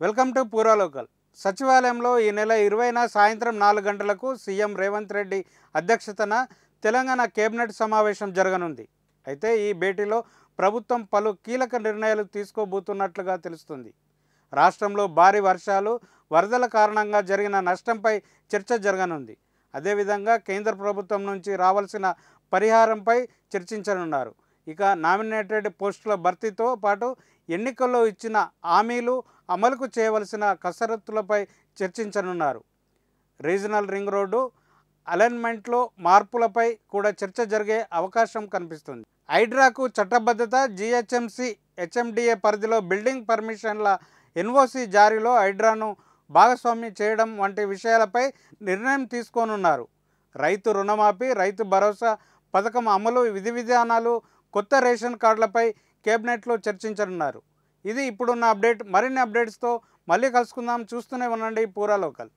Welcome to పూరా local. సచివాలయంలో ఈ నెల 20న సాయంత్రం 4 గంటలకు సీఎం రేవంత్ రెడ్డి అధ్యక్షతన తెలంగాణ కేబినెట్ సమావేశం జరగనుంది. అయితే ఈ భేటీలో ప్రభుత్వం పలు కీలక నిర్ణయాలు తీసుకోబోతున్నట్లుగా తెలుస్తుంది. రాష్ట్రంలో భారీ వర్షాలు, వరదల కారణంగా జరిగిన నష్టంపై చర్చ జరగనుంది. అదేవిధంగా కేంద్ర ప్రభుత్వం నుంచి రావాల్సిన పరిహారంపై చర్చించనున్నారు. ఇక నామినేటెడ్ పోస్టుల భర్తీతో పాటు ఎన్నికల్లో ఇచ్చిన హామీలు అమలుకు చేయవలసిన కసరత్తులపై చర్చించనున్నారు. రీజనల్ రింగ్ రోడ్డు అలైన్మెంట్లో మార్పులపై కూడా చర్చ జరిగే అవకాశం కనిపిస్తుంది. హైడ్రాకు చట్టబద్ధత, జీహెచ్ఎంసీ హెచ్ఎండిఏ పరిధిలో బిల్డింగ్ పర్మిషన్ల ఎన్ఓసి జారీలో హైడ్రాను భాగస్వామ్యం చేయడం వంటి విషయాలపై నిర్ణయం తీసుకోనున్నారు. రైతు రుణమాఫీ, రైతు భరోసా పథకం అమలు, విధి విధానాలు, కొత్త రేషన్ కార్డులపై కేబినెట్లో చర్చించనున్నారు. ఇది ఇప్పుడున్న అప్డేట్. మరిన్ని అప్డేట్స్తో మళ్ళీ కలుసుకుందాం. చూస్తూనే ఉండండి పూరా లోకల్.